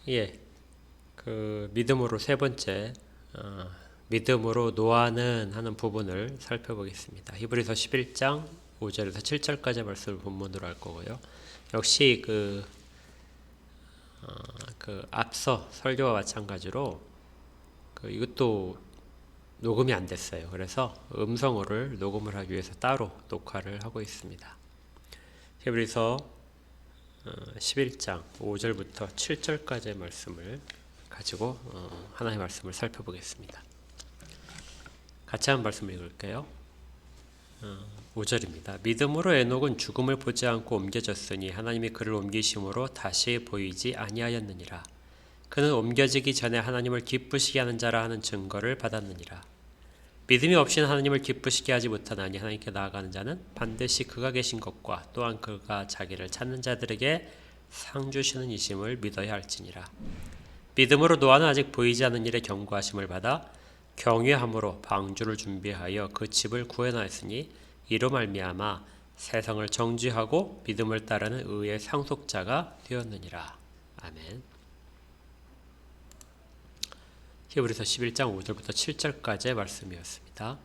예, 그 믿음으로 세 번째, 믿음으로 노아는 하는 부분을 살펴보겠습니다. 히브리서 11장 5절에서 7절까지 말씀을 본문으로 할 거고요. 역시 그 앞서 설교와 마찬가지로 이것도 녹음이 안 됐어요. 그래서 음성어를 녹음을 하기 위해서 따로 녹화를 하고 있습니다. 히브리서 11장 5절부터 7절까지의 말씀을 가지고 하나님의 말씀을 살펴보겠습니다. 같이 한 말씀 읽을게요. 5절입니다. 믿음으로 에녹은 죽음을 보지 않고 옮겨졌으니 하나님이 그를 옮기심으로 다시 보이지 아니하였느니라. 그는 옮겨지기 전에 하나님을 기쁘시게 하는 자라 하는 증거를 받았느니라. 믿음이 없이는 하나님을 기쁘시게 하지 못하나니 하나님께 나아가는 자는 반드시 그가 계신 것과 또한 그가 자기를 찾는 자들에게 상 주시는 이심을 믿어야 할지니라. 믿음으로 노아는 아직 보이지 않는 일에 경고하심을 받아 경외함으로 방주를 준비하여 그 집을 구해놨으니 이로 말미암아 세상을 정죄하고 믿음을 따르는 의의 상속자가 되었느니라. 아멘. 히브리서 11장 5절부터 7절까지의 말씀이었습니다.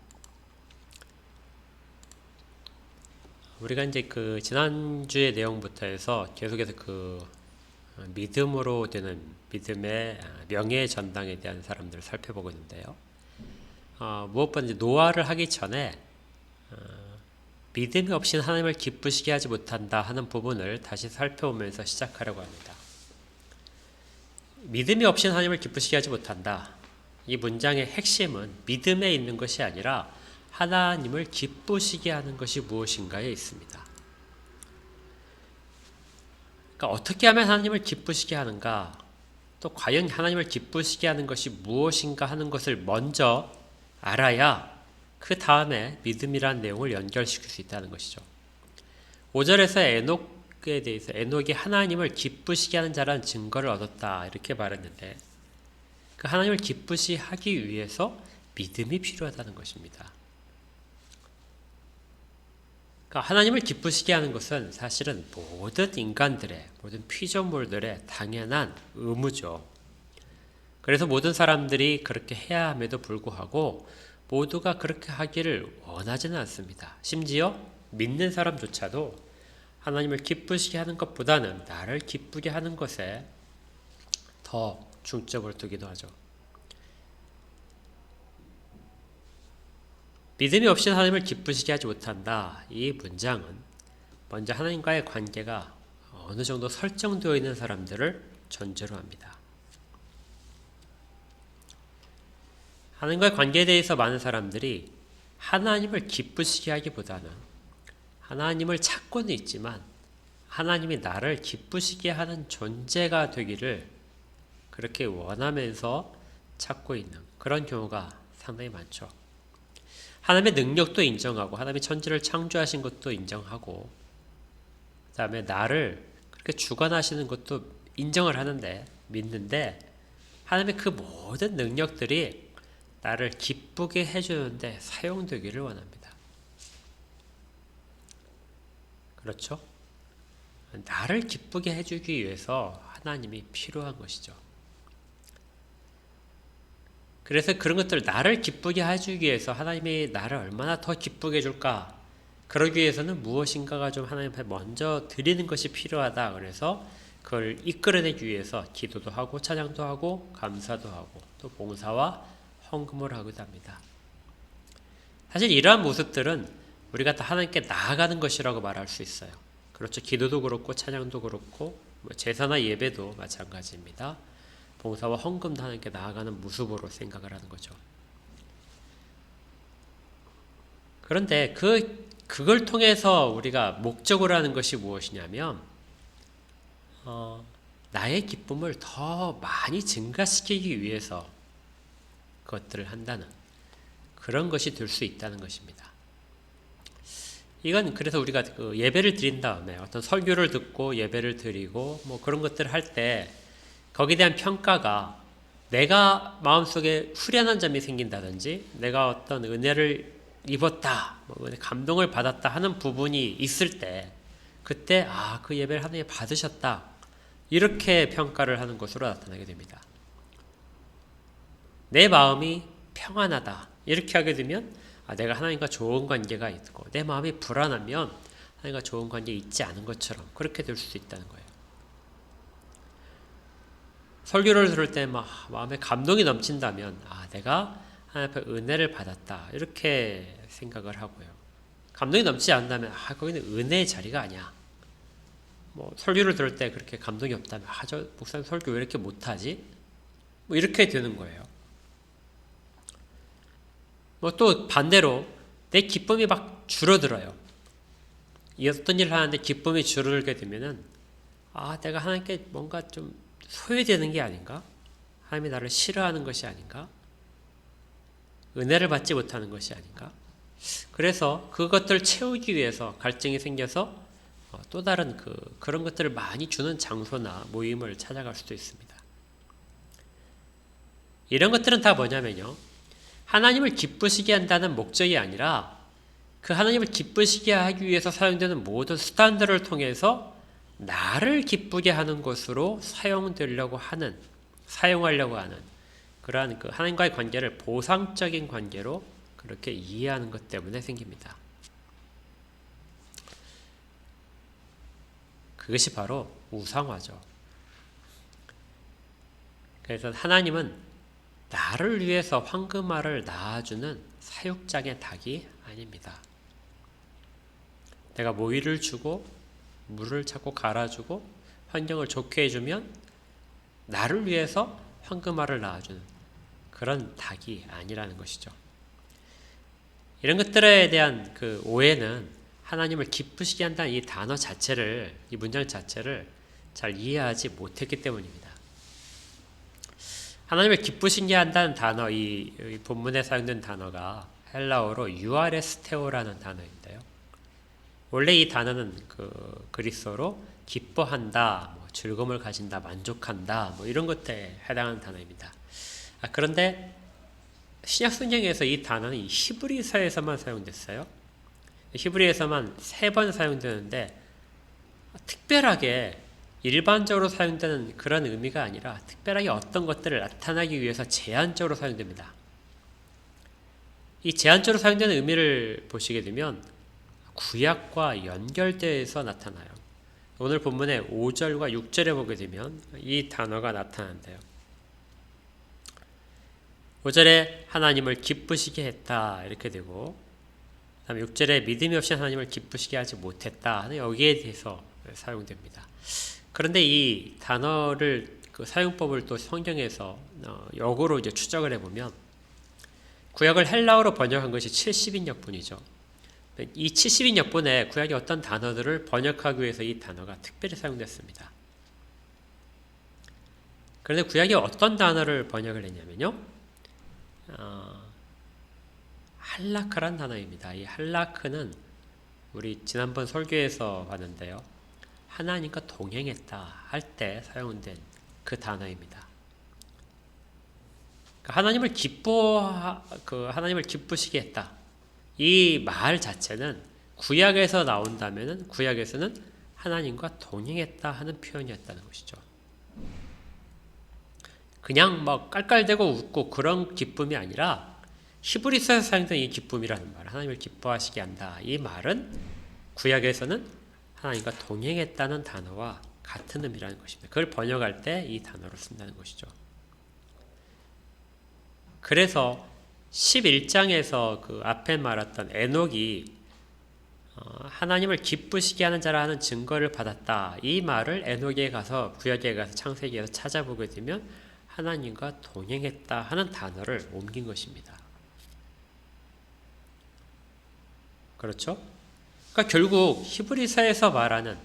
우리가 이제 지난주의 내용부터 해서 계속해서 믿음으로 되는 믿음의 명예의 전당에 대한 사람들을 살펴보고 있는데요. 무엇보다 이제 노아를 하기 전에 믿음이 없이는 하나님을 기쁘시게 하지 못한다 하는 부분을 다시 살펴보면서 시작하려고 합니다. 믿음이 없이는 하나님을 기쁘시게 하지 못한다. 이 문장의 핵심은 믿음에 있는 것이 아니라 하나님을 기쁘시게 하는 것이 무엇인가에 있습니다. 그러니까 어떻게 하면 하나님을 기쁘시게 하는가, 또 과연 하나님을 기쁘시게 하는 것이 무엇인가 하는 것을 먼저 알아야 그 다음에 믿음이라는 내용을 연결시킬 수 있다는 것이죠. 5절에서 에녹에 대해서 에녹이 하나님을 기쁘시게 하는 자라는 증거를 얻었다 이렇게 말했는데, 그 하나님을 기쁘시게 하기 위해서 믿음이 필요하다는 것입니다. 그러니까 하나님을 기쁘시게 하는 것은 사실은 모든 인간들의, 모든 피조물들의 당연한 의무죠. 그래서 모든 사람들이 그렇게 해야 함에도 불구하고 모두가 그렇게 하기를 원하지는 않습니다. 심지어 믿는 사람조차도 하나님을 기쁘시게 하는 것보다는 나를 기쁘게 하는 것에 더 중점을 두기도 하죠. 믿음이 없이는 하나님을 기쁘시게 하지 못한다. 이 문장은 먼저 하나님과의 관계가 어느 정도 설정되어 있는 사람들을 전제로 합니다. 하나님과의 관계에 대해서 많은 사람들이 하나님을 기쁘시게 하기보다는 하나님을 찾고는 있지만 하나님이 나를 기쁘시게 하는 존재가 되기를 그렇게 원하면서 찾고 있는 그런 경우가 상당히 많죠. 하나님의 능력도 인정하고 하나님의 천지를 창조하신 것도 인정하고 그 다음에 나를 그렇게 주관하시는 것도 인정을 하는데, 믿는데 하나님의 그 모든 능력들이 나를 기쁘게 해주는데 사용되기를 원합니다. 그렇죠? 나를 기쁘게 해주기 위해서 하나님이 필요한 것이죠. 그래서 그런 것들 나를 기쁘게 해주기 위해서 하나님이 나를 얼마나 더 기쁘게 해줄까? 그러기 위해서는 무엇인가가 좀 하나님 앞에 먼저 드리는 것이 필요하다. 그래서 그걸 이끌어내기 위해서 기도도 하고 찬양도 하고 감사도 하고 또 봉사와 헌금을 하기도 합니다. 사실 이러한 모습들은 우리가 다 하나님께 나아가는 것이라고 말할 수 있어요. 그렇죠. 기도도 그렇고 찬양도 그렇고 제사나 예배도 마찬가지입니다. 봉사와 헌금도 하나님께 나아가는 모습으로 생각을 하는 거죠. 그런데 그걸 통해서 우리가 목적으로 하는 것이 무엇이냐면 나의 기쁨을 더 많이 증가시키기 위해서 그것들을 한다는 그런 것이 될 수 있다는 것입니다. 이건 그래서 우리가 예배를 드린 다음에 어떤 설교를 듣고 예배를 드리고 그런 것들을 할 때 거기에 대한 평가가 내가 마음속에 후련한 점이 생긴다든지 내가 어떤 은혜를 입었다, 감동을 받았다 하는 부분이 있을 때 그때 그 예배를 하나님 받으셨다 이렇게 평가를 하는 것으로 나타나게 됩니다. 내 마음이 평안하다 이렇게 하게 되면 내가 하나님과 좋은 관계가 있고, 내 마음이 불안하면 하나님과 좋은 관계에 있지 않은 것처럼 그렇게 될 수도 있다는 거예요. 설교를 들을 때 막 마음에 감동이 넘친다면 내가 하나님 앞에 은혜를 받았다 이렇게 생각을 하고요. 감동이 넘치지 않는다면 거기는 은혜의 자리가 아니야. 뭐 설교를 들을 때 그렇게 감동이 없다면 저 목사님 설교 왜 이렇게 못하지? 뭐 이렇게 되는 거예요. 뭐 또 반대로 내 기쁨이 막 줄어들어요. 이 어떤 일을 하는데 기쁨이 줄어들게 되면은 내가 하나님께 뭔가 좀 소외되는 게 아닌가? 하나님이 나를 싫어하는 것이 아닌가? 은혜를 받지 못하는 것이 아닌가? 그래서 그것들을 채우기 위해서 갈증이 생겨서 또 다른 그런 것들을 많이 주는 장소나 모임을 찾아갈 수도 있습니다. 이런 것들은 다 뭐냐면요, 하나님을 기쁘시게 한다는 목적이 아니라 그 하나님을 기쁘시게 하기 위해서 사용되는 모든 수단들을 통해서 나를 기쁘게 하는 것으로 사용하려고 하는 그러한 그 하나님과의 관계를 보상적인 관계로 그렇게 이해하는 것 때문에 생깁니다. 그것이 바로 우상화죠. 그래서 하나님은 나를 위해서 황금알을 낳아주는 사육장의 닭이 아닙니다. 내가 모이를 주고 물을 자꾸 갈아주고 환경을 좋게 해주면 나를 위해서 황금알을 낳아주는 그런 닭이 아니라는 것이죠. 이런 것들에 대한 그 오해는 하나님을 기쁘시게 한다는 이 단어 자체를, 이 문장 자체를 잘 이해하지 못했기 때문입니다. 하나님을 기쁘시게 한다는 단어, 이 본문에 사용된 단어가 헬라어로 유아레스테오라는 단어인데요. 원래 이 단어는 그리스어로 기뻐한다, 즐거움을 가진다, 만족한다, 이런 것에 해당하는 단어입니다. 그런데 신약 성경에서 이 단어는 이 히브리서에서만 사용됐어요. 히브리에서만 3번 사용되는데 특별하게 일반적으로 사용되는 그런 의미가 아니라 특별하게 어떤 것들을 나타나기 위해서 제한적으로 사용됩니다. 이 제한적으로 사용되는 의미를 보시게 되면 구약과 연결되어서 나타나요. 오늘 본문의 5절과 6절에 보게 되면 이 단어가 나타나는데요. 5절에 하나님을 기쁘시게 했다 이렇게 되고, 그 다음에 6절에 믿음이 없이 하나님을 기쁘시게 하지 못했다 하는 여기에 대해서 사용됩니다. 그런데 이 단어를 사용법을 또 성경에서 역으로 이제 추적을 해보면 구약을 헬라어로 번역한 것이 70인역본이죠. 이 70인역본에 구약의 어떤 단어들을 번역하기 위해서 이 단어가 특별히 사용됐습니다. 그런데 구약이 어떤 단어를 번역을 했냐면요, 할라크란 단어입니다. 이 할라크는 우리 지난번 설교에서 봤는데요, 하나님과 동행했다 할 때 사용된 그 단어입니다. 하나님을 하나님을 기쁘시게 했다. 이 말 자체는 구약에서 나온다면은 구약에서는 하나님과 동행했다 하는 표현이었다는 것이죠. 그냥 깔깔대고 웃고 그런 기쁨이 아니라 히브리서에서 사용된 이 기쁨이라는 말, 하나님을 기뻐하시게 한다. 이 말은 구약에서는 하나님과 동행했다는 단어와 같은 의미라는 것입니다. 그걸 번역할 때 이 단어를 쓴다는 것이죠. 그래서 11장에서 그 앞에 말했던 에녹이 하나님을 기쁘시게 하는 자라 하는 증거를 받았다. 이 말을 에녹에 가서 구약에 가서 창세기에서 찾아보게 되면 하나님과 동행했다 하는 단어를 옮긴 것입니다. 그렇죠? 그러니까 결국 히브리서에서 말하는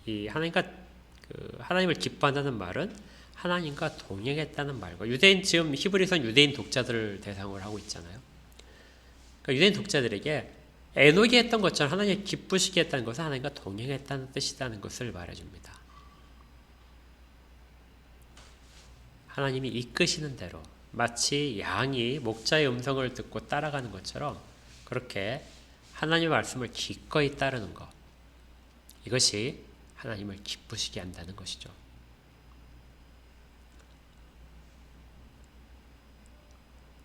이 하나님을 기뻐한다는 말은 하나님과 동행했다는 말과 지금 히브리서는 유대인 독자들을 대상으로 하고 있잖아요. 그러니까 유대인 독자들에게 에녹이 했던 것처럼 하나님을 기쁘시게 했다는 것은 하나님과 동행했다는 뜻이라는 것을 말해줍니다. 하나님이 이끄시는 대로 마치 양이 목자의 음성을 듣고 따라가는 것처럼 그렇게 하나님의 말씀을 기꺼이 따르는 것, 이것이 하나님을 기쁘시게 한다는 것이죠.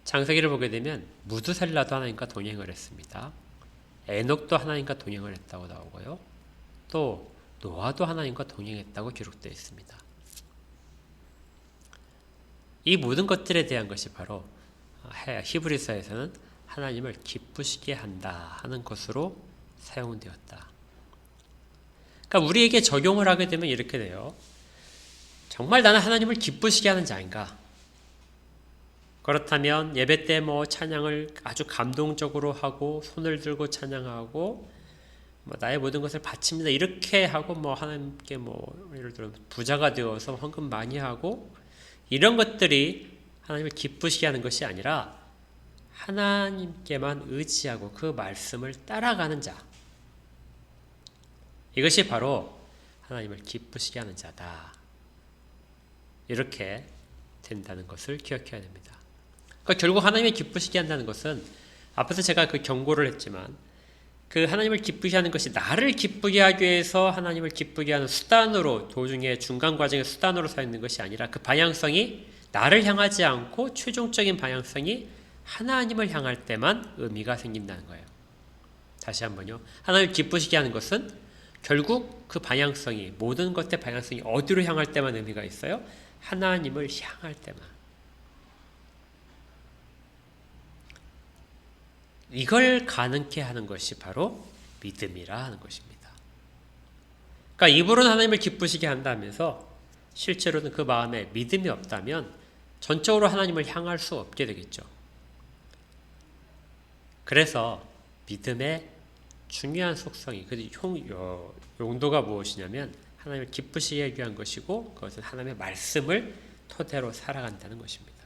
창세기를 보게 되면 무드셀라도 하나님과 동행을 했습니다. 에녹도 하나님과 동행을 했다고 나오고요. 또 노아도 하나님과 동행했다고 기록되어 있습니다. 이 모든 것들에 대한 것이 바로 히브리서에서는 하나님을 기쁘시게 한다 하는 것으로 사용되었다. 그러니까 우리에게 적용을 하게 되면 이렇게 돼요. 정말 나는 하나님을 기쁘시게 하는 자인가? 그렇다면 예배 때 찬양을 아주 감동적으로 하고 손을 들고 찬양하고 나의 모든 것을 바칩니다. 이렇게 하고 하나님께 예를 들어 부자가 되어서 헌금 많이 하고 이런 것들이 하나님을 기쁘시게 하는 것이 아니라 하나님께만 의지하고 그 말씀을 따라가는 자. 이것이 바로 하나님을 기쁘시게 하는 자다. 이렇게 된다는 것을 기억해야 됩니다. 그러니까 결국 하나님을 기쁘시게 한다는 것은 앞에서 제가 그 경고를 했지만 그 하나님을 기쁘게 하는 것이 나를 기쁘게 하기 위해서 하나님을 기쁘게 하는 수단으로 도중에 중간 과정의 수단으로 서 있는 것이 아니라 그 방향성이 나를 향하지 않고 최종적인 방향성이 하나님을 향할 때만 의미가 생긴다는 거예요. 다시 한번요. 하나님을 기쁘시게 하는 것은 결국 그 방향성이 모든 것의 방향성이 어디로 향할 때만 의미가 있어요? 하나님을 향할 때만. 이걸 가능케 하는 것이 바로 믿음이라 하는 것입니다. 그러니까 입으로는 하나님을 기쁘시게 한다면서 실제로는 그 마음에 믿음이 없다면 전적으로 하나님을 향할 수 없게 되겠죠. 그래서 믿음의 중요한 속성이 그 용도가 무엇이냐면 하나님을 기쁘시게 하기 위한 것이고 그것은 하나님의 말씀을 토대로 살아간다는 것입니다.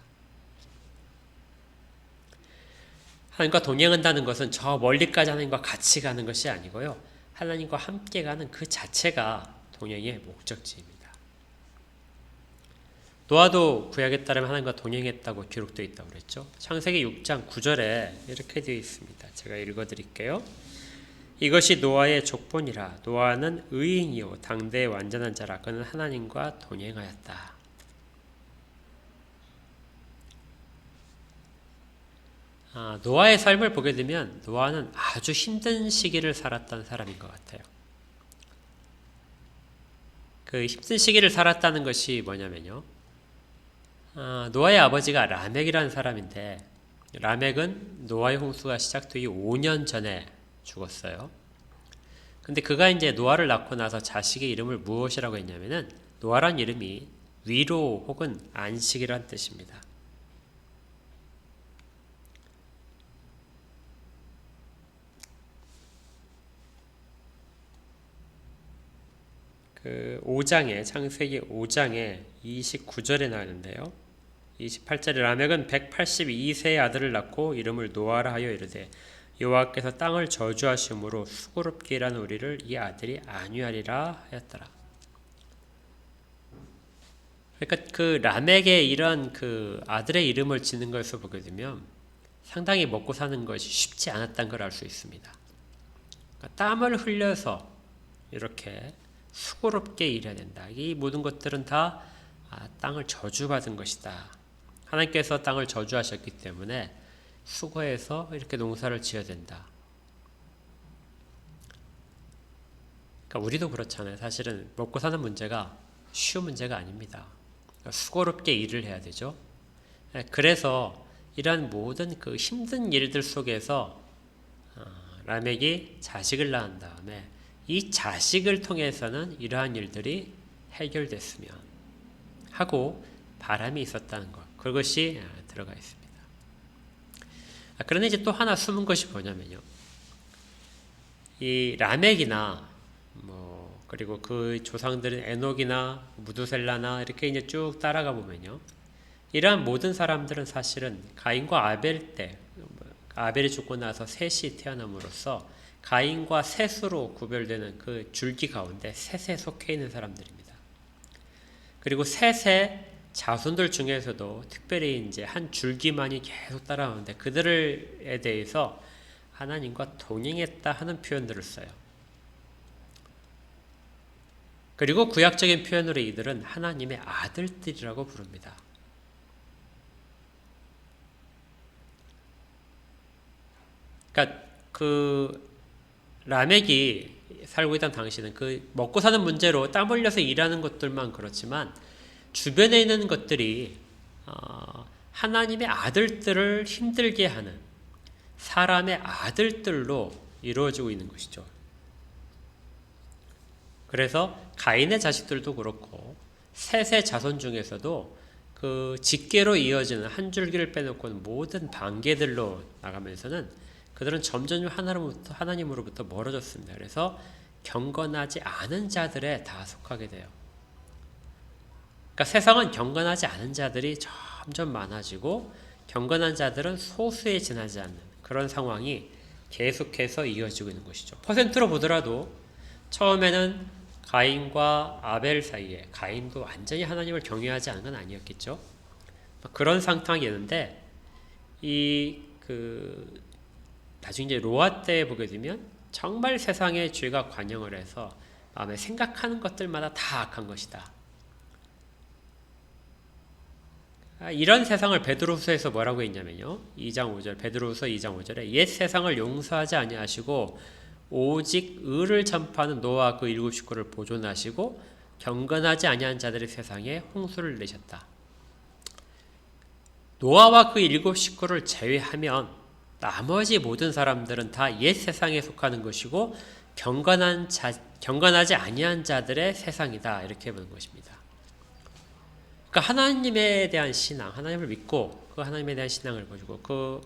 하나님과 동행한다는 것은 저 멀리까지 하나님과 같이 가는 것이 아니고요. 하나님과 함께 가는 그 자체가 동행의 목적지입니다. 노아도 구약에 따르면 하나님과 동행했다고 기록되어 있다고 그랬죠. 창세기 6장 9절에 이렇게 되어 있습니다. 제가 읽어드릴게요. 이것이 노아의 족본이라. 노아는 의인이요 당대의 완전한 자라. 그는 하나님과 동행하였다. 노아의 삶을 보게 되면 노아는 아주 힘든 시기를 살았던 사람인 것 같아요. 그 힘든 시기를 살았다는 것이 뭐냐면요. 노아의 아버지가 라멕이라는 사람인데 라멕은 노아의 홍수가 시작되기 5년 전에 죽었어요. 근데 그가 이제 노아를 낳고 나서 자식의 이름을 무엇이라고 했냐면은 노아란 이름이 위로 혹은 안식이란 뜻입니다. 그 5장에 창세기 5장에 29절에 나오는데요. 28절에 라멕은 182세의 아들을 낳고 이름을 노아라 하여 이르되 여호와께서 땅을 저주하심으로 수고롭게 일한 우리를 이 아들이 안위하리라 하였더라. 그러니까 그 라멕의 이런 그 아들의 이름을 짓는 것을 보게 되면 상당히 먹고 사는 것이 쉽지 않았다는 걸 알 수 있습니다. 그러니까 땀을 흘려서 이렇게 수고롭게 일해야 된다. 이 모든 것들은 다 땅을 저주받은 것이다. 하나님께서 땅을 저주하셨기 때문에 수고해서 이렇게 농사를 지어야 된다. 그러니까 우리도 그렇잖아요. 사실은 먹고 사는 문제가 쉬운 문제가 아닙니다. 그러니까 수고롭게 일을 해야 되죠. 그래서 이러한 모든 그 힘든 일들 속에서 라멕이 자식을 낳은 다음에 이 자식을 통해서는 이러한 일들이 해결됐으면 하고 바람이 있었다는 것. 그것이 들어가 있습니다. 그런데 이제 또 하나 숨은 것이 뭐냐면요. 이 라멕이나 그리고 그 조상들은 에녹이나 무두셀라나 이렇게 이제 쭉 따라가 보면요. 이러한 모든 사람들은 사실은 가인과 아벨 때 아벨이 죽고 나서 셋이 태어남으로써 가인과 셋으로 구별되는 그 줄기 가운데 셋에 속해 있는 사람들입니다. 그리고 셋의 자손들 중에서도 특별히 이제 한 줄기만이 계속 따라오는데 그들에 대해서 하나님과 동행했다 하는 표현들을 써요. 그리고 구약적인 표현으로 이들은 하나님의 아들들이라고 부릅니다. 그러니까 그 라멕이 살고 있던 당시는 그 먹고 사는 문제로 땀 흘려서 일하는 것들만 그렇지만 주변에 있는 것들이 하나님의 아들들을 힘들게 하는 사람의 아들들로 이루어지고 있는 것이죠. 그래서 가인의 자식들도 그렇고 셋의 자손 중에서도 그 직계로 이어지는 한 줄기를 빼놓고는 모든 반계들로 나가면서는 그들은 점점 하나님으로부터 멀어졌습니다. 그래서 경건하지 않은 자들에 다 속하게 돼요. 그러니까 세상은 경건하지 않은 자들이 점점 많아지고 경건한 자들은 소수에 지나지 않는 그런 상황이 계속해서 이어지고 있는 것이죠. 퍼센트로 보더라도 처음에는 가인과 아벨 사이에 가인도 완전히 하나님을 경외하지 않은 건 아니었겠죠. 그런 상황이었는데 나중에 이제 로아 때 보게 되면 정말 세상의 죄가 관영을 해서 마음에 생각하는 것들마다 다 악한 것이다. 이런 세상을 베드로후서에서 뭐라고 했냐면요. 2장 5절 베드로후서 2장 5절에 옛 세상을 용서하지 아니하시고 오직 의를 전파하는 노아와 그 일곱 식구를 보존하시고 경건하지 아니한 자들의 세상에 홍수를 내셨다. 노아와 그 일곱 식구를 제외하면 나머지 모든 사람들은 다 옛 세상에 속하는 것이고 경건하지 아니한 자들의 세상이다. 이렇게 보는 것입니다. 그러니까 하나님에 대한 신앙, 하나님을 믿고 그 하나님에 대한 신앙을 보여주고 그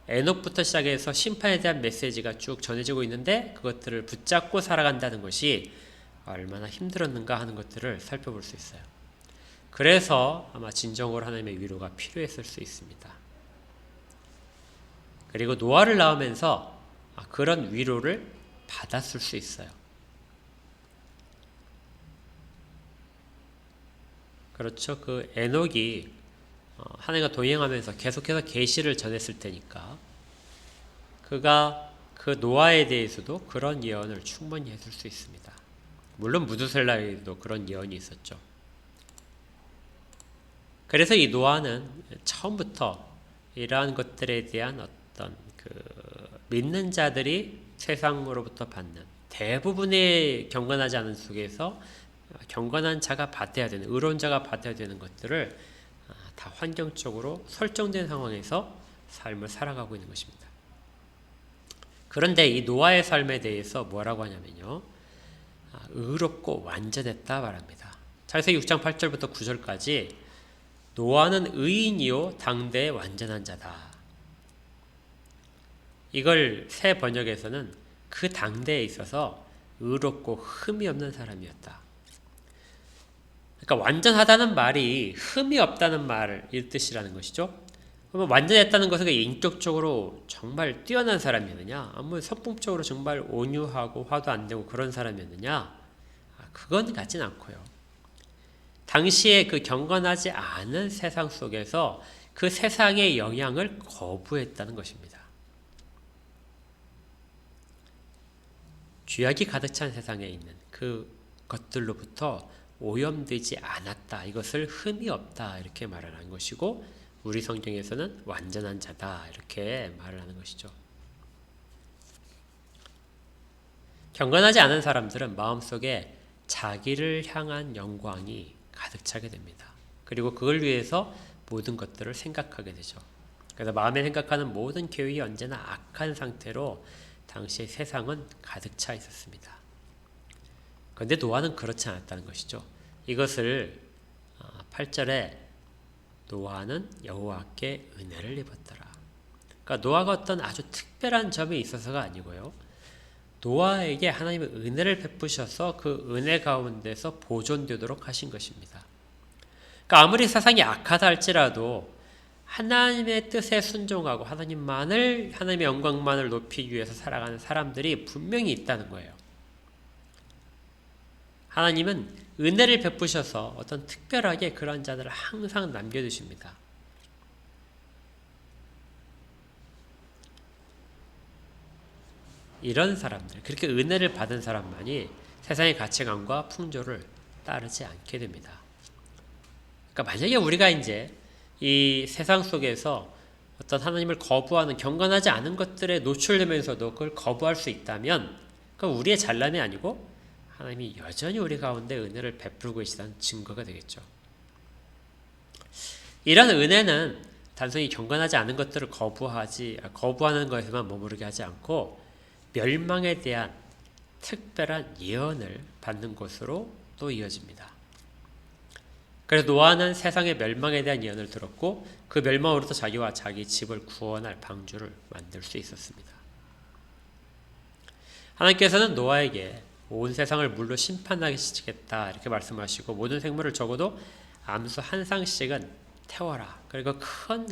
에녹부터 시작해서 심판에 대한 메시지가 쭉 전해지고 있는데 그것들을 붙잡고 살아간다는 것이 얼마나 힘들었는가 하는 것들을 살펴볼 수 있어요. 그래서 아마 진정으로 하나님의 위로가 필요했을 수 있습니다. 그리고 노아를 낳으면서 그런 위로를 받았을 수 있어요. 그렇죠. 그 에녹이 하나님과 동행하면서 계속해서 계시를 전했을 테니까 그가 그 노아에 대해서도 그런 예언을 충분히 했을 수 있습니다. 물론 무두셀라에도 그런 예언이 있었죠. 그래서 이 노아는 처음부터 이러한 것들에 대한 어떤 믿는 자들이 세상으로부터 받는 대부분의 경건하지 않은 속에서 경건한 자가 받아야 되는 의로운 자가 받아야 되는 것들을 다 환경적으로 설정된 상황에서 삶을 살아가고 있는 것입니다. 그런데 이 노아의 삶에 대해서 뭐라고 하냐면요. 의롭고 완전했다 말합니다. 창세기 6장 8절부터 9절까지 노아는 의인이요 당대의 완전한 자다. 이걸 새 번역에서는 그 당대에 있어서 의롭고 흠이 없는 사람이었다. 그러니까 완전하다는 말이 흠이 없다는 말일 뜻이라는 것이죠. 그러면 완전했다는 것은 인격적으로 정말 뛰어난 사람이었느냐? 아무 성품적으로 정말 온유하고 화도 안 되고 그런 사람이었느냐? 그건 같진 않고요. 당시에 그 경건하지 않은 세상 속에서 그 세상의 영향을 거부했다는 것입니다. 죄악이 가득 찬 세상에 있는 그 것들로부터 오염되지 않았다. 이것을 흠이 없다. 이렇게 말을 하는 것이고 우리 성경에서는 완전한 자다. 이렇게 말을 하는 것이죠. 경건하지 않은 사람들은 마음속에 자기를 향한 영광이 가득 차게 됩니다. 그리고 그걸 위해서 모든 것들을 생각하게 되죠. 그래서 마음에 생각하는 모든 계획이 언제나 악한 상태로 당시 세상은 가득 차 있었습니다. 그런데 노아는 그렇지 않았다는 것이죠. 이것을 8절에 노아는 여호와께 은혜를 입었더라. 그러니까 노아가 어떤 아주 특별한 점이 있어서가 아니고요. 노아에게 하나님의 은혜를 베푸셔서 그 은혜 가운데서 보존되도록 하신 것입니다. 그러니까 아무리 세상이 악하다 할지라도 하나님의 뜻에 순종하고 하나님의 영광만을 높이기 위해서 살아가는 사람들이 분명히 있다는 거예요. 하나님은 은혜를 베푸셔서 어떤 특별하게 그런 자들을 항상 남겨두십니다. 이런 사람들, 그렇게 은혜를 받은 사람만이 세상의 가치관과 풍조를 따르지 않게 됩니다. 그러니까 만약에 우리가 이제 이 세상 속에서 어떤 하나님을 거부하는 경건하지 않은 것들에 노출되면서도 그걸 거부할 수 있다면 그건 우리의 잘남이 아니고 하나님이 여전히 우리 가운데 은혜를 베풀고 계시다는 증거가 되겠죠. 이런 은혜는 단순히 경건하지 않은 것들을 거부하는 것에만 머무르게 하지 않고 멸망에 대한 특별한 예언을 받는 것으로 또 이어집니다. 그래서 노아는 세상의 멸망에 대한 예언을 들었고 그 멸망으로부터 자기와 자기 집을 구원할 방주를 만들 수 있었습니다. 하나님께서는 노아에게 온 세상을 물로 심판하시겠다 이렇게 말씀하시고 모든 생물을 적어도 암수 한 쌍씩은 태워라. 그리고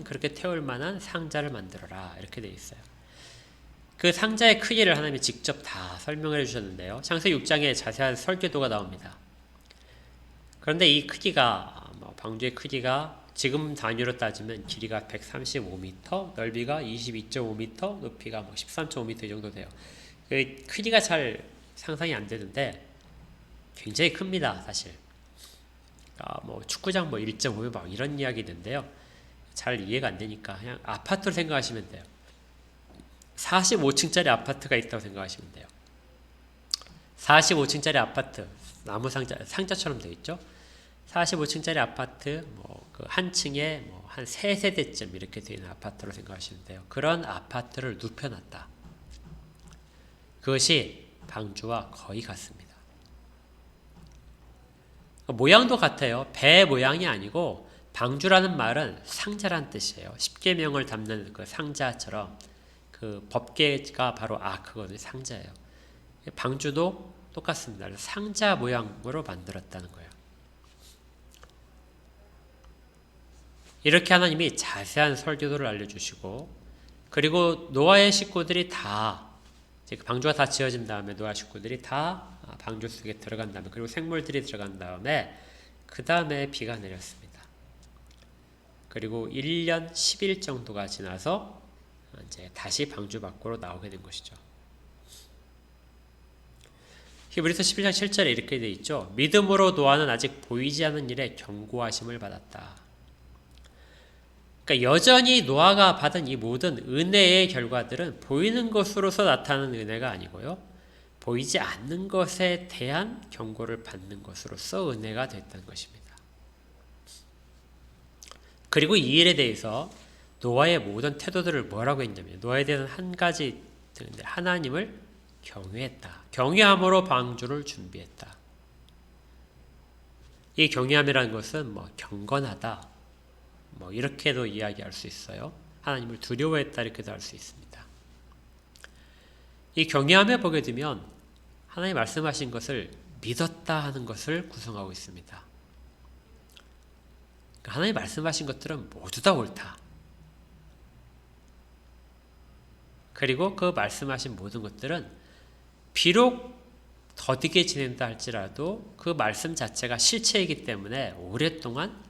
그렇게 태울 만한 상자를 만들어라. 이렇게 되어 있어요. 그 상자의 크기를 하나님이 직접 다 설명을 해주셨는데요. 창세기 6장에 자세한 설계도가 나옵니다. 그런데 이 크기가 방주의 크기가 지금 단위로 따지면 길이가 135m, 넓이가 22.5m, 높이가 13.5m 이 정도 돼요. 그 크기가 잘 상상이 안 되는데 굉장히 큽니다, 사실. 축구장 1.5m 이런 이야기 있는데요. 잘 이해가 안 되니까 그냥 아파트로 생각하시면 돼요. 45층짜리 아파트가 있다고 생각하시면 돼요. 45층짜리 아파트, 나무 상자처럼 되어 있죠. 45층짜리 아파트, 그 한 층에 한 3세대쯤 이렇게 되어 있는 아파트로 생각하시면 돼요. 그런 아파트를 눕혀놨다. 그것이 방주와 거의 같습니다. 모양도 같아요. 배 모양이 아니고 방주라는 말은 상자란 뜻이에요. 십계명을 담는 그 상자처럼 그 법궤가 바로 아크거든요. 상자예요. 방주도 똑같습니다. 상자 모양으로 만들었다는 거예요. 이렇게 하나님이 자세한 설계도를 알려주시고 그리고 노아의 식구들이 다 방주가 다 지어진 다음에 노아 식구들이 다 방주 속에 들어간 다음에 그리고 생물들이 들어간 다음에 그 다음에 비가 내렸습니다. 그리고 1년 10일 정도가 지나서 이제 다시 방주 밖으로 나오게 된 것이죠. 히브리서 11장 7절에 이렇게 되어 있죠. 믿음으로 노아는 아직 보이지 않는 일에 경고하심을 받았다. 그러니까 여전히 노아가 받은 이 모든 은혜의 결과들은 보이는 것으로서 나타나는 은혜가 아니고요. 보이지 않는 것에 대한 경고를 받는 것으로서 은혜가 됐다는 것입니다. 그리고 이 일에 대해서 노아의 모든 태도들을 뭐라고 했냐면 노아에 대한 한 가지 하나님을 경외했다. 경외함으로 방주를 준비했다. 이 경외함이라는 것은 경건하다. 이렇게도 이야기할 수 있어요. 하나님을 두려워했다 이렇게도 할 수 있습니다. 이 경외함에 보게 되면 하나님 말씀하신 것을 믿었다 하는 것을 구성하고 있습니다. 하나님 말씀하신 것들은 모두 다 옳다. 그리고 그 말씀하신 모든 것들은 비록 더디게 지낸다 할지라도 그 말씀 자체가 실체이기 때문에 오랫동안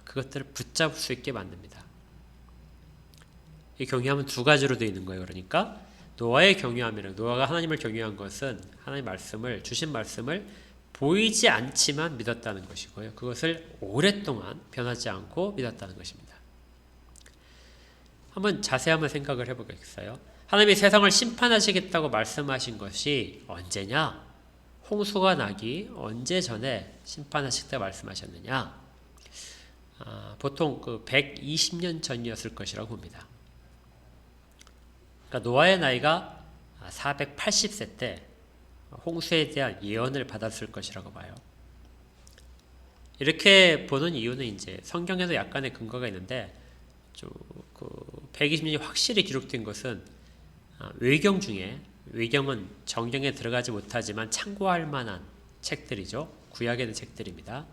그것들을 붙잡을 수 있게 만듭니다. 이 경외함은 두 가지로 되어 있는 거예요. 그러니까 노아의 경외함이란 노아가 하나님을 경외한 것은 하나님 말씀을 주신 말씀을 보이지 않지만 믿었다는 것이고요. 그것을 오랫동안 변하지 않고 믿었다는 것입니다. 한번 자세히 한번 생각을 해보겠어요. 하나님이 세상을 심판하시겠다고 말씀하신 것이 언제냐? 홍수가 나기 언제 전에 심판하시겠다고 말씀하셨느냐? 보통 120년 전이었을 것이라고 봅니다. 그러니까 노아의 나이가 480세 때 홍수에 대한 예언을 받았을 것이라고 봐요. 이렇게 보는 이유는 이제 성경에도 약간의 근거가 있는데 120년이 확실히 기록된 것은 외경 중에 외경은 정경에 들어가지 못하지만 참고할 만한 책들이죠. 구약에 있는 책들입니다.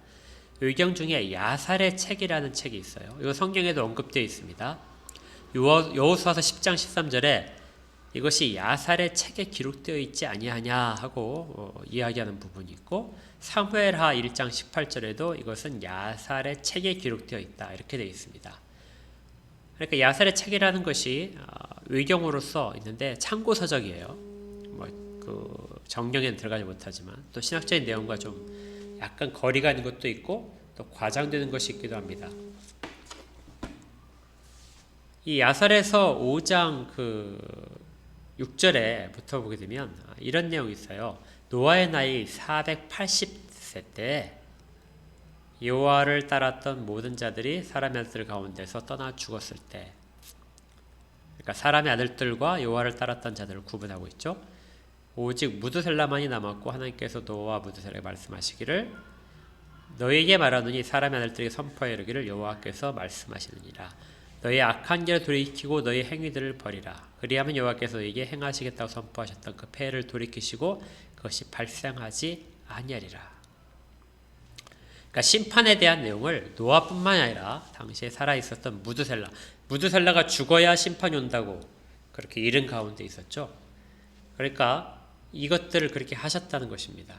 외경 중에 야살의 책이라는 책이 있어요. 이거 성경에도 언급되어 있습니다. 여호수아서 10장 13절에 이것이 야살의 책에 기록되어 있지 아니하냐 하고 이야기하는 부분이 있고 사무엘하 1장 18절에도 이것은 야살의 책에 기록되어 있다 이렇게 되어 있습니다. 그러니까 야살의 책이라는 것이 외경으로서 있는데 참고서적이에요. 정경에는 들어가지 못하지만 또 신학적인 내용과 좀 약간 거리가 있는 것도 있고 또 과장되는 것이 있기도 합니다. 이 야살에서 5장 6절에부터 보게 되면 이런 내용이 있어요. 노아의 나이 480세 때 여호와를 따랐던 모든 자들이 사람의 아들 가운데서 떠나 죽었을 때, 그러니까 사람의 아들들과 여호와를 따랐던 자들을 구분하고 있죠. 오직 무드셀라만이 남았고 하나님께서 노아와 무드셀라에게 말씀하시기를 너희에게 말하노니 사람의 아들들에게 선포하여 이르기를 여호와께서 말씀하시느니라. 너희 악한 길을 돌이키고 너희 행위들을 버리라. 그리하면 여호와께서 너희에게 행하시겠다고 선포하셨던 그 폐해를 돌이키시고 그것이 발생하지 아니하리라. 그러니까 심판에 대한 내용을 노아뿐만 아니라 당시에 살아있었던 무드셀라가 죽어야 심판이 온다고 그렇게 이른 가운데 있었죠. 그러니까 이것들을 그렇게 하셨다는 것입니다.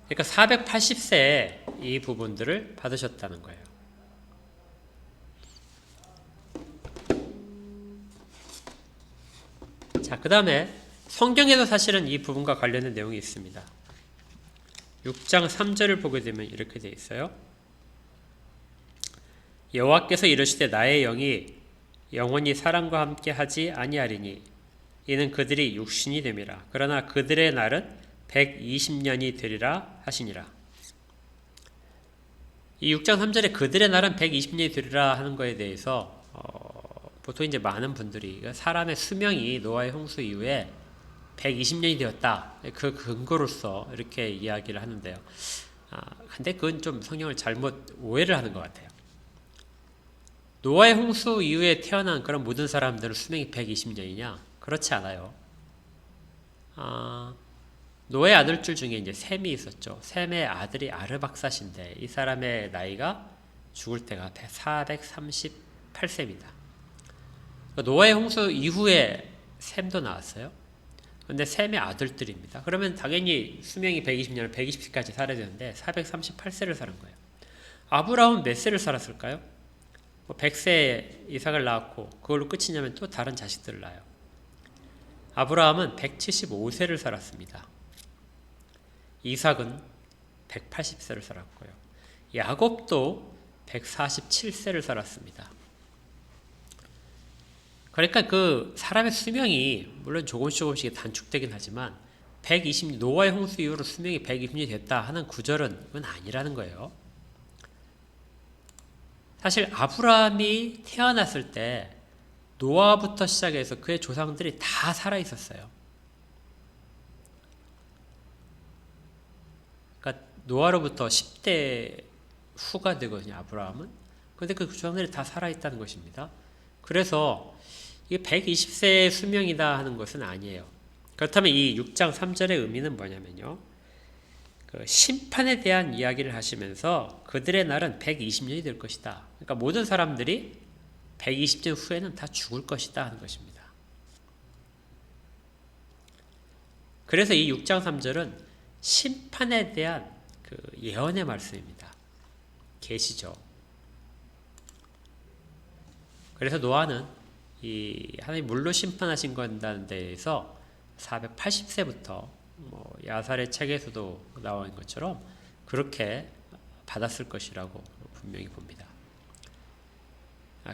그러니까 480세에 이 부분들을 받으셨다는 거예요. 자, 그 다음에 성경에도 사실은 이 부분과 관련된 내용이 있습니다. 6장 3절을 보게 되면 이렇게 되어 있어요. 여호와께서 이르시되 나의 영이 영원히 사람과 함께 하지 아니하리니 이는 그들이 육신이 됨이라. 그러나 그들의 날은 120년이 되리라 하시니라. 이 6장 3절에 그들의 날은 120년이 되리라 하는 것에 대해서 보통 이제 많은 분들이 사람의 수명이 노아의 홍수 이후에 120년이 되었다. 그 근거로서 이렇게 이야기를 하는데요. 근데 그건 좀 성경을 잘못 오해를 하는 것 같아요. 노아의 홍수 이후에 태어난 그런 모든 사람들은 수명이 120년이냐? 그렇지 않아요. 노아의 아들들 중에 이제 셈이 있었죠. 셈의 아들이 아르박사신데 이 사람의 나이가 죽을 때가 438세입니다. 노아의 홍수 이후에 셈도 나왔어요. 근데 셈의 아들들입니다. 그러면 당연히 수명이 120년을 120세까지 살아야 되는데 438세를 사는 거예요. 아브라함은 몇 세를 살았을까요? 100세에 이삭을 낳았고 그걸로 끝이냐면 또 다른 자식들을 낳아요. 아브라함은 175세를 살았습니다. 이삭은 180세를 살았고요. 야곱도 147세를 살았습니다. 그러니까 그 사람의 수명이 물론 조금씩 단축되긴 하지만 120년, 노아의 홍수 이후로 수명이 120년이 됐다 하는 구절은 그건 아니라는 거예요. 사실 아브라함이 태어났을 때 노아부터 시작해서 그의 조상들이 다 살아 있었어요. 그러니까 노아로부터 10대 후가 되거든요, 아브라함은. 그런데 그 조상들이 다 살아 있다는 것입니다. 그래서 이게 120세의 수명이다 하는 것은 아니에요. 그렇다면 이 6장 3절의 의미는 뭐냐면요. 그 심판에 대한 이야기를 하시면서 그들의 날은 120년이 될 것이다. 그러니까 모든 사람들이 120년 후에는 다 죽을 것이다 하는 것입니다. 그래서 이 6장 3절은 심판에 대한 그 예언의 말씀입니다. 계시죠. 그래서 노아는 이 하나님 물로 심판하신 것에 대해서 480세부터 야살의 책에서도 나온 것처럼 그렇게 받았을 것이라고 분명히 봅니다.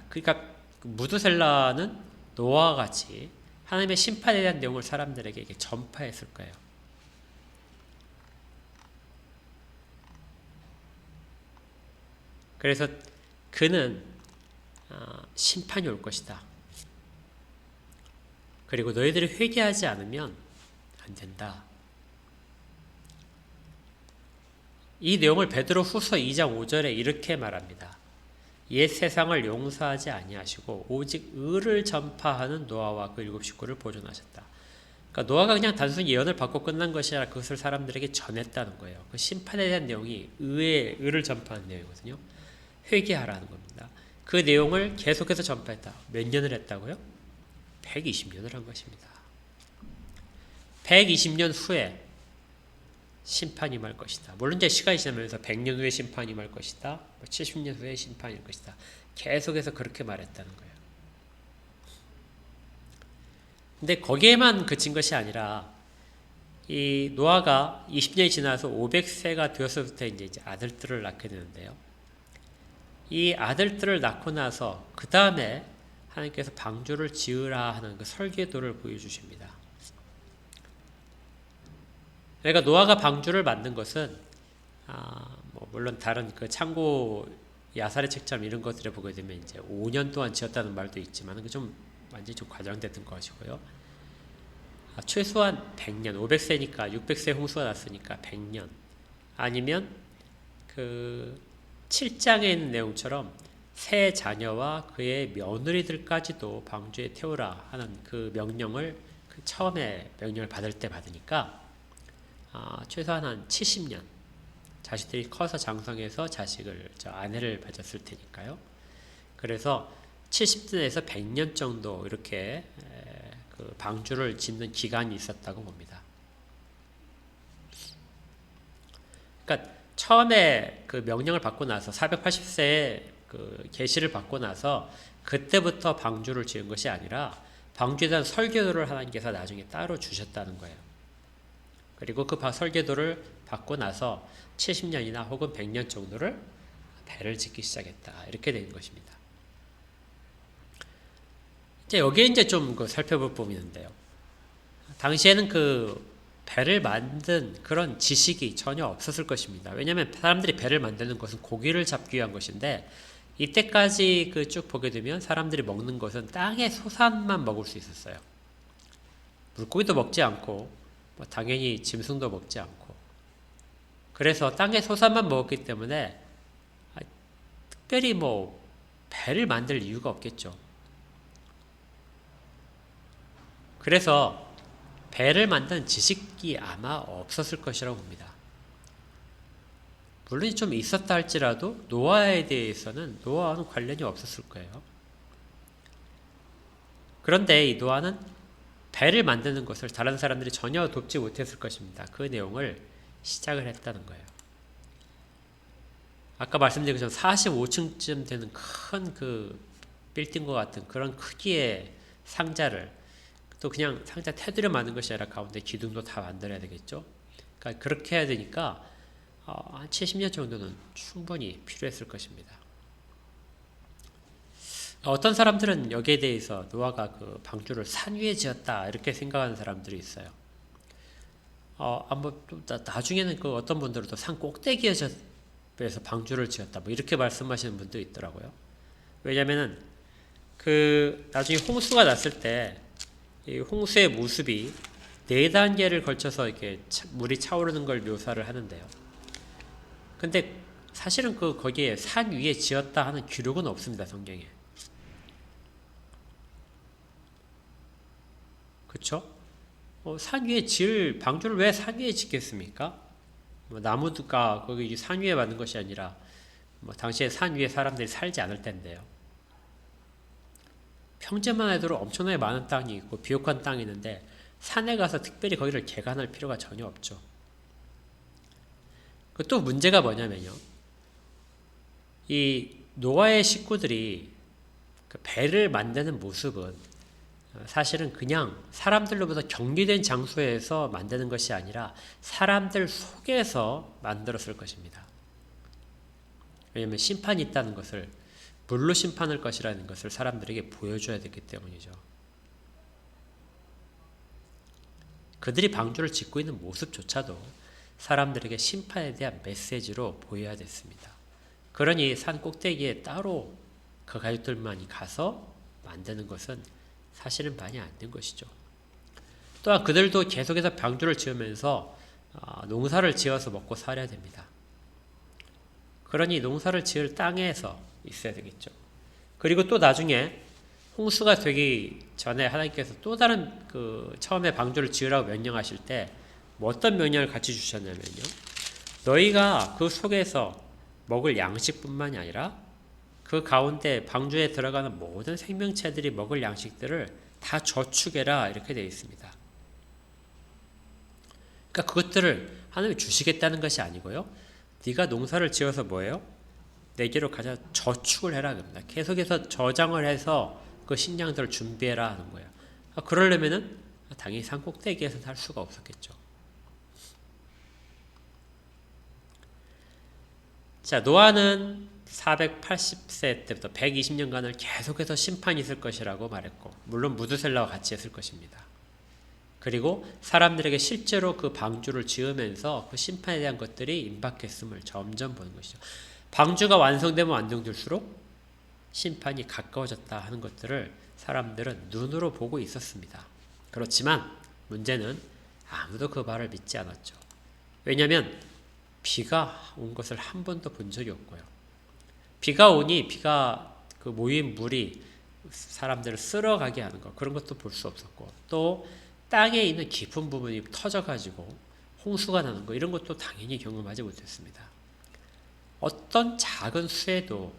그러니까 무드셀라는 노아와 같이 하나님의 심판에 대한 내용을 사람들에게 전파했을 거예요. 그래서 그는 심판이 올 것이다. 그리고 너희들이 회개하지 않으면 안 된다. 이 내용을 베드로 후서 2장 5절에 이렇게 말합니다. 옛 세상을 용서하지 아니하시고 오직 의를 전파하는 노아와 그 7 식구를 보존하셨다. 그러니까 노아가 그냥 단순히 예언을 받고 끝난 것이 아니라 그것을 사람들에게 전했다는 거예요. 그 심판에 대한 내용이 의를 전파하는 내용이거든요. 회개하라는 겁니다. 그 내용을 계속해서 전파했다. 몇 년을 했다고요? 120년을 한 것입니다. 120년 후에 심판이 임할 것이다. 물론 이제 시간이 지나면서 100년 후에 심판이 임할 것이다. 70년 후에 심판이 임할 것이다. 계속해서 그렇게 말했다는 거예요. 근데 거기에만 그친 것이 아니라 이 노아가 20년이 지나서 500세가 되었을 때 이제 아들들을 낳게 되는데요. 이 아들들을 낳고 나서 그 다음에 하나님께서 방주를 지으라 하는 그 설계도를 보여주십니다. 그러니까 노아가 방주를 만든 것은 물론 다른 그 창고 야살의 책처럼 이런 것들을 보게 되면 이제 5년 동안 지었다는 말도 있지만 그 좀 완전히 좀 과장됐던 것이고요. 최소한 100년, 500세니까 600세 홍수가 났으니까 100년 아니면 그 7장에 있는 내용처럼 새 자녀와 그의 며느리들까지도 방주에 태우라 하는 그 명령을 그 처음에 명령을 받을 때 받으니까 최소한 한 70년 자식들이 커서 장성해서 아내를 가졌을 테니까요. 그래서 70년에서 100년 정도 이렇게 그 방주를 짓는 기간이 있었다고 봅니다. 그러니까 처음에 그 명령을 받고 나서 480세에 그 계시를 받고 나서 그때부터 방주를 지은 것이 아니라 방주에 대한 설계도를 하나님께서 나중에 따로 주셨다는 거예요. 그리고 그 설계도를 받고 나서 70년이나 혹은 100년 정도를 배를 짓기 시작했다. 이렇게 된 것입니다. 이제 여기에 이제 좀 살펴볼 부분이 있는데요. 당시에는 그 배를 만든 그런 지식이 전혀 없었을 것입니다. 왜냐하면 사람들이 배를 만드는 것은 고기를 잡기 위한 것인데 이때까지 그 쭉 보게 되면 사람들이 먹는 것은 땅의 소산만 먹을 수 있었어요. 물고기도 먹지 않고 당연히 짐승도 먹지 않고 그래서 땅의 소산만 먹었기 때문에 특별히 배를 만들 이유가 없겠죠. 그래서 배를 만든 지식이 아마 없었을 것이라고 봅니다. 물론 좀 있었다 할지라도 노아에 대해서는 노아와는 관련이 없었을 거예요. 그런데 이 노아는 배를 만드는 것을 다른 사람들이 전혀 돕지 못했을 것입니다. 그 내용을 시작을 했다는 거예요. 아까 말씀드린 것처럼 45층쯤 되는 큰 그 빌딩과 같은 그런 크기의 상자를 또 그냥 상자 테두리에 만든 것이 아니라 가운데 기둥도 다 만들어야 되겠죠. 그러니까 그렇게 해야 되니까 한 70년 정도는 충분히 필요했을 것입니다. 어떤 사람들은 여기에 대해서 노아가 그 방주를 산 위에 지었다 이렇게 생각하는 사람들이 있어요. 나중에는 그 어떤 분들은 또 산 꼭대기에서 방주를 지었다 이렇게 말씀하시는 분도 있더라고요. 왜냐면은 그 나중에 홍수가 났을 때 이 홍수의 모습이 4단계를 걸쳐서 이렇게 물이 차오르는 걸 묘사를 하는데요. 근데 사실은 거기에 산 위에 지었다 하는 기록은 없습니다, 성경에. 그쵸? 산 위에 방주를 왜 산 위에 짓겠습니까? 나무가 거기 산 위에 만든 것이 아니라 당시에 산 위에 사람들이 살지 않을 텐데요. 평지만 해도 엄청나게 많은 땅이 있고 비옥한 땅이 있는데 산에 가서 특별히 거기를 개간할 필요가 전혀 없죠. 또 문제가 뭐냐면요. 이 노아의 식구들이 그 배를 만드는 모습은 사실은 그냥 사람들로부터 격리된 장소에서 만드는 것이 아니라 사람들 속에서 만들었을 것입니다. 왜냐하면 심판이 있다는 것을 물로 심판할 것이라는 것을 사람들에게 보여줘야 되기 때문이죠. 그들이 방주를 짓고 있는 모습조차도 사람들에게 심판에 대한 메시지로 보여야 됐습니다. 그러니 산 꼭대기에 따로 그 가족들만이 가서 만드는 것은 사실은 많이 안 된 것이죠. 또한 그들도 계속해서 방주를 지으면서 농사를 지어서 먹고 살아야 됩니다. 그러니 농사를 지을 땅에서 있어야 되겠죠. 그리고 또 나중에 홍수가 되기 전에 하나님께서 또 다른 처음에 방주를 지으라고 명령하실 때 어떤 명령을 같이 주셨냐면요. 너희가 그 속에서 먹을 양식뿐만이 아니라 그 가운데 방주에 들어가는 모든 생명체들이 먹을 양식들을 다 저축해라 이렇게 되어 있습니다. 그러니까 그것들을 하나님이 주시겠다는 것이 아니고요. 네가 농사를 지어서 뭐예요? 내게로 가져 저축을 해라 그럽니다. 계속해서 저장을 해서 그 식량들을 준비해라 하는 거예요. 그러려면은 당연히 산 꼭대기에서는 할 수가 없었겠죠. 자, 노아는 480세 때부터 120년간을 계속해서 심판이 있을 것이라고 말했고, 물론 무드셀라와 같이 했을 것입니다. 그리고 사람들에게 실제로 그 방주를 지으면서 그 심판에 대한 것들이 임박했음을 점점 보는 것이죠. 방주가 완성되면 완성될수록 심판이 가까워졌다 하는 것들을 사람들은 눈으로 보고 있었습니다. 그렇지만 문제는 아무도 그 말을 믿지 않았죠. 왜냐하면 비가 온 것을 한 번도 본 적이 없고요. 비가 오니 비가 그 모인 물이 사람들을 쓸어가게 하는 것, 그런 것도 볼 수 없었고, 또 땅에 있는 깊은 부분이 터져가지고 홍수가 나는 것, 이런 것도 당연히 경험하지 못했습니다. 어떤 작은 수에도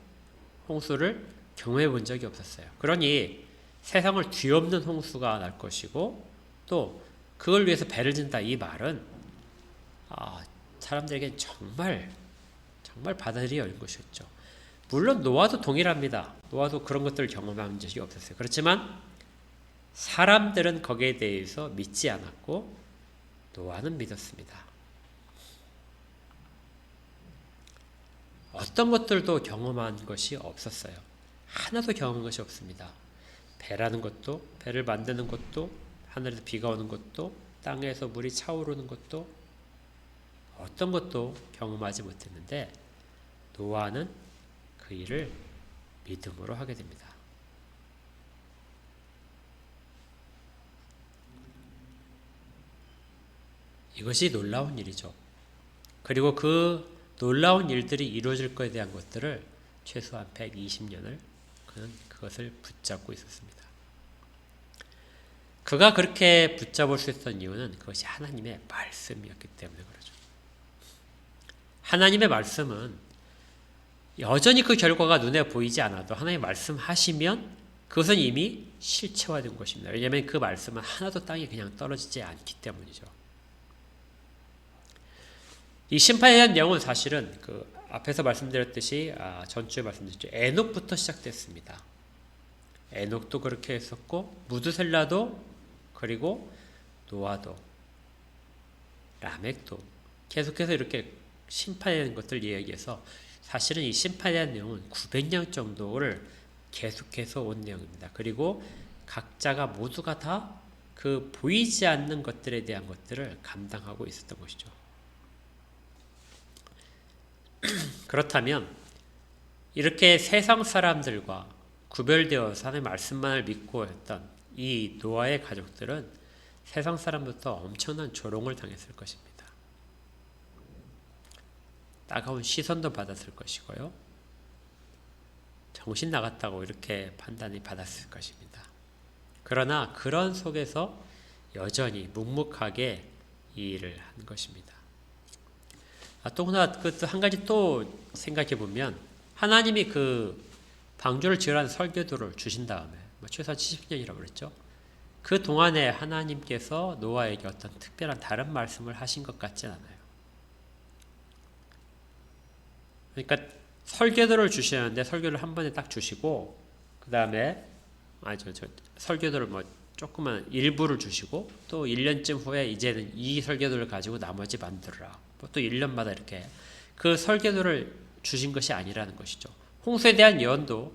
홍수를 경험해 본 적이 없었어요. 그러니 세상을 뒤엎는 홍수가 날 것이고, 또 그걸 위해서 배를 진다, 이 말은 사람들에게 정말 받아들이기 어려운 것이었죠. 물론 노아도 동일합니다. 노아도 그런 것들을 경험한 적이 없었어요. 그렇지만 사람들은 거기에 대해서 믿지 않았고 노아는 믿었습니다. 어떤 것들도 경험한 것이 없었어요. 하나도 경험한 것이 없습니다. 배라는 것도, 배를 만드는 것도, 하늘에서 비가 오는 것도, 땅에서 물이 차오르는 것도, 어떤 것도 경험하지 못했는데 노아는 그 일을 믿음으로 하게 됩니다. 이것이 놀라운 일이죠. 그리고 그 놀라운 일들이 이루어질 것에 대한 것들을 최소한 120년을 그는 그것을 붙잡고 있었습니다. 그가 그렇게 붙잡을 수 있었던 이유는 그것이 하나님의 말씀이었기 때문에 그러죠. 하나님의 말씀은 여전히 그 결과가 눈에 보이지 않아도 하나님 말씀하시면 그것은 이미 실체화된 것입니다. 왜냐하면 그 말씀은 하나도 땅에 그냥 떨어지지 않기 때문이죠. 이 심판에 대한 내용은 사실은 그 앞에서 말씀드렸듯이 전주에 말씀드렸죠. 에녹부터 시작됐습니다. 에녹도 그렇게 했었고 무드셀라도, 그리고 노아도, 라멕도 계속해서 이렇게 심판에 대한 것들 이야기해서 사실은 이 심판에 대한 내용은 900년 정도를 계속해서 온 내용입니다. 그리고 각자가 모두가 다 그 보이지 않는 것들에 대한 것들을 감당하고 있었던 것이죠. 그렇다면 이렇게 세상 사람들과 구별되어서 하나님의 말씀만을 믿고 했던 이 노아의 가족들은 세상 사람부터 엄청난 조롱을 당했을 것입니다. 따가운 시선도 받았을 것이고요. 정신 나갔다고 이렇게 판단이 받았을 것입니다. 그러나 그런 속에서 여전히 묵묵하게 이 일을 한 것입니다. 또 하나, 한 가지 또 생각해 보면 하나님이 그 방주를 지으라는 설계도를 주신 다음에 최소한 70년이라고 그랬죠. 그 동안에 하나님께서 노아에게 어떤 특별한 다른 말씀을 하신 것 같진 않아요. 그러니까 설계도를 주시는데 설교를 한 번에 딱 주시고 그 다음에 설계도를 조그만 일부를 주시고 또 1년쯤 후에 이제는 이 설계도를 가지고 나머지 만들어라. 또 1년마다 이렇게 그 설계도를 주신 것이 아니라는 것이죠. 홍수에 대한 예언도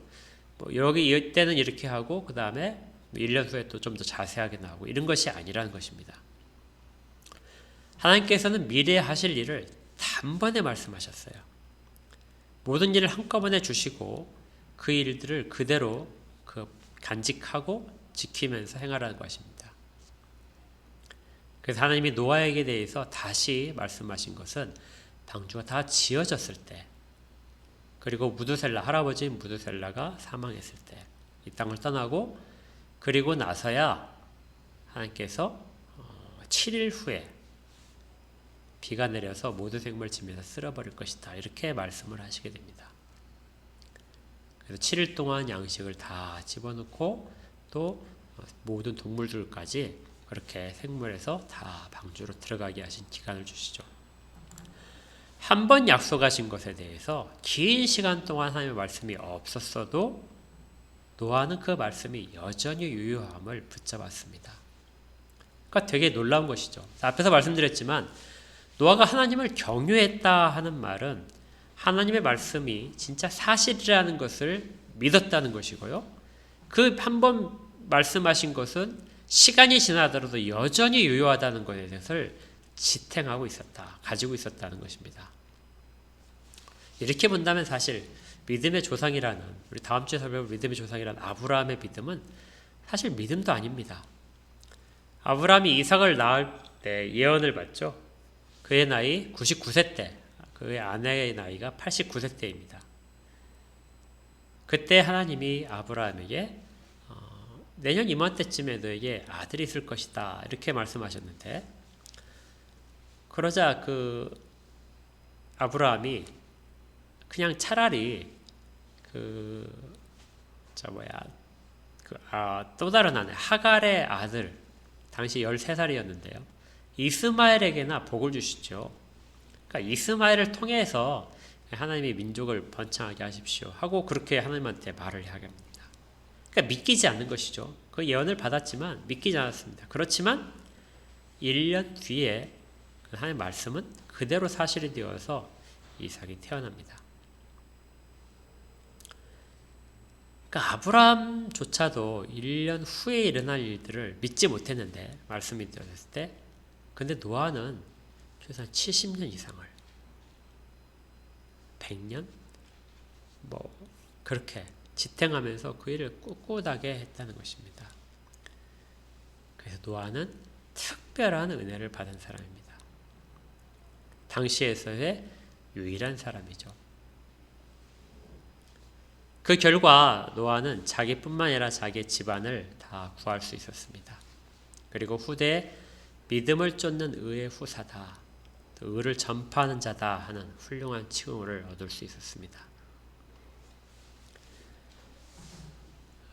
여기 이때는 이렇게 하고 그 다음에 1년 후에 또 좀 더 자세하게 나오고 이런 것이 아니라는 것입니다. 하나님께서는 미래에 하실 일을 단번에 말씀하셨어요. 모든 일을 한꺼번에 주시고 그 일들을 그대로 간직하고 지키면서 행하라는 것입니다. 그래서 하나님이 노아에게 대해서 다시 말씀하신 것은 방주가 다 지어졌을 때, 그리고 할아버지인 무드셀라가 사망했을 때 이 땅을 떠나고, 그리고 나서야 하나님께서 7일 후에 비가 내려서 모든 생물을 지면서 쓸어버릴 것이다, 이렇게 말씀을 하시게 됩니다. 그래서 7일 동안 양식을 다 집어넣고 또 모든 동물들까지 그렇게 생물에서 다 방주로 들어가게 하신 기간을 주시죠. 한 번 약속하신 것에 대해서 긴 시간 동안 하나님의 말씀이 없었어도 노아는 그 말씀이 여전히 유효함을 붙잡았습니다. 그러니까 되게 놀라운 것이죠. 앞에서 말씀드렸지만 노아가 하나님을 경유했다 하는 말은 하나님의 말씀이 진짜 사실이라는 것을 믿었다는 것이고요. 그 한 번 말씀하신 것은 시간이 지나더라도 여전히 유효하다는 것에 대해서 지탱하고 있었다, 가지고 있었다는 것입니다. 이렇게 본다면 사실 믿음의 조상이라는, 우리 다음 주에 살펴볼 믿음의 조상이라는 아브라함의 믿음은 사실 믿음도 아닙니다. 아브라함이 이삭을 낳을 때 예언을 받죠. 그의 나이 99세 때, 그의 아내의 나이가 89세 때입니다. 그때 하나님이 아브라함에게 내년 이맘때쯤에 너에게 아들이 있을 것이다 이렇게 말씀하셨는데, 그러자 그 아브라함이 그냥 차라리 또 다른 아내 하갈의 아들, 당시 13살이었는데요. 이스마엘에게나 복을 주시죠. 그러니까 이스마엘을 통해서 하나님의 민족을 번창하게 하십시오 하고 그렇게 하나님한테 말을 하게 합니다. 그러니까 믿기지 않는 것이죠. 그 예언을 받았지만 믿기지 않았습니다. 그렇지만 1년 뒤에 하나님의 말씀은 그대로 사실이 되어서 이삭이 태어납니다. 그러니까 아브라함조차도 1년 후에 일어날 일들을 믿지 못했는데, 말씀이 되었을 때, 근데 노아는 최소한 70년 이상을 100년? 그렇게 지탱하면서 그 일을 꿋꿋하게 했다는 것입니다. 그래서 노아는 특별한 은혜를 받은 사람입니다. 당시에서의 유일한 사람이죠. 그 결과 노아는 자기뿐만 아니라 자기의 집안을 다 구할 수 있었습니다. 그리고 후대에 믿음을 쫓는 의의 후사다, 의를 전파하는 자다 하는 훌륭한 칭호를 얻을 수 있었습니다.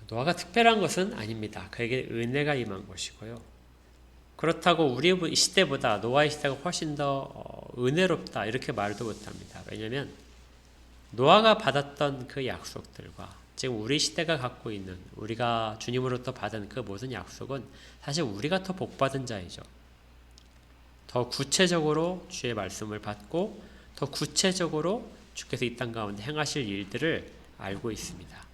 노아가 특별한 것은 아닙니다. 그에게 은혜가 임한 것이고요. 그렇다고 우리 시대보다 노아의 시대가 훨씬 더 은혜롭다 이렇게 말도 못합니다. 왜냐하면 노아가 받았던 그 약속들과 지금 우리 시대가 갖고 있는, 우리가 주님으로부터 받은 그 모든 약속은 사실 우리가 더 복받은 자이죠. 더 구체적으로 주의 말씀을 받고 더 구체적으로 주께서 이 땅 가운데 행하실 일들을 알고 있습니다.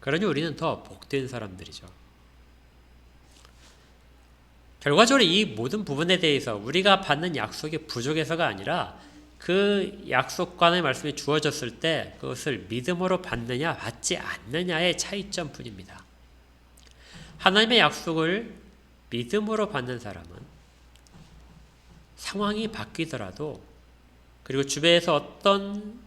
그러니 우리는 더 복된 사람들이죠. 결과적으로 이 모든 부분에 대해서 우리가 받는 약속이 부족해서가 아니라 그 약속과의 말씀이 주어졌을 때 그것을 믿음으로 받느냐 받지 않느냐의 차이점 뿐입니다. 하나님의 약속을 믿음으로 받는 사람은 상황이 바뀌더라도, 그리고 주변에서 어떤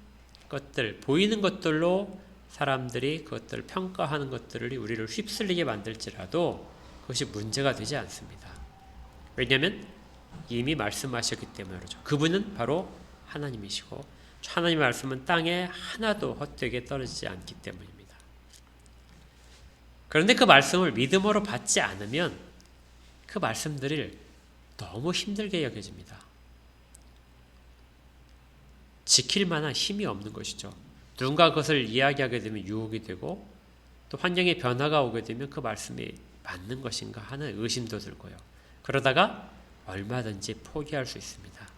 것들, 보이는 것들로 사람들이 그것들을 평가하는 것들을 우리를 휩쓸리게 만들지라도 그것이 문제가 되지 않습니다. 왜냐하면 이미 말씀하셨기 때문에 그렇죠. 그분은 바로 하나님이시고 하나님의 말씀은 땅에 하나도 헛되게 떨어지지 않기 때문입니다. 그런데 그 말씀을 믿음으로 받지 않으면 그 말씀들을 너무 힘들게 여겨집니다. 지킬 만한 힘이 없는 것이죠. 누군가 그것을 이야기하게 되면 유혹이 되고, 또 환경의 변화가 오게 되면 그 말씀이 맞는 것인가 하는 의심도 들고요. 그러다가 얼마든지 포기할 수 있습니다.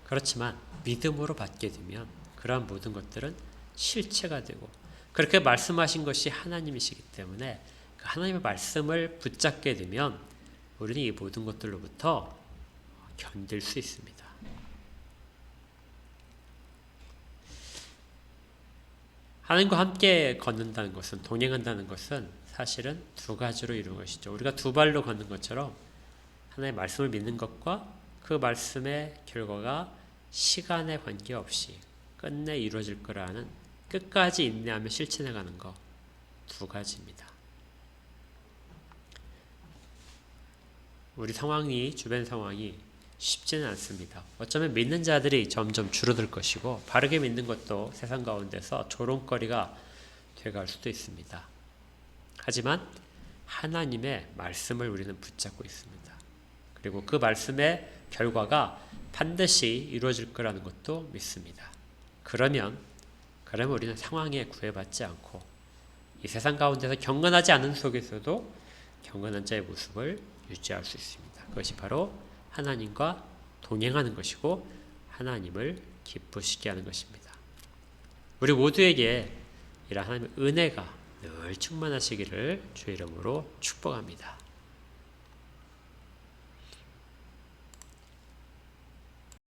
그렇지만 믿음으로 받게 되면 그러한 모든 것들은 실체가 되고, 그렇게 말씀하신 것이 하나님이시기 때문에 그 하나님의 말씀을 붙잡게 되면 우리는 이 모든 것들로부터 견딜 수 있습니다. 하나님과 함께 걷는다는 것은, 동행한다는 것은 사실은 두 가지로 이루는 것이죠. 우리가 두 발로 걷는 것처럼 하나님의 말씀을 믿는 것과 그 말씀의 결과가 시간에 관계없이 끝내 이루어질 거라는, 끝까지 인내하며 실천해가는 것, 두 가지입니다. 우리 상황이, 주변 상황이 쉽지는 않습니다. 어쩌면 믿는 자들이 점점 줄어들 것이고, 바르게 믿는 것도 세상 가운데서 조롱거리가 돼갈 수도 있습니다. 하지만 하나님의 말씀을 우리는 붙잡고 있습니다. 그리고 그 말씀의 결과가 반드시 이루어질 거라는 것도 믿습니다. 그러면 우리는 상황에 구애받지 않고 이 세상 가운데서 경건하지 않은 속에서도 경건한 자의 모습을 유지할 수 있습니다. 그것이 바로 하나님과 동행하는 것이고 하나님을 기쁘시게 하는 것입니다. 우리 모두에게 이런 하나님의 은혜가 늘 충만하시기를 주의 이름으로 축복합니다.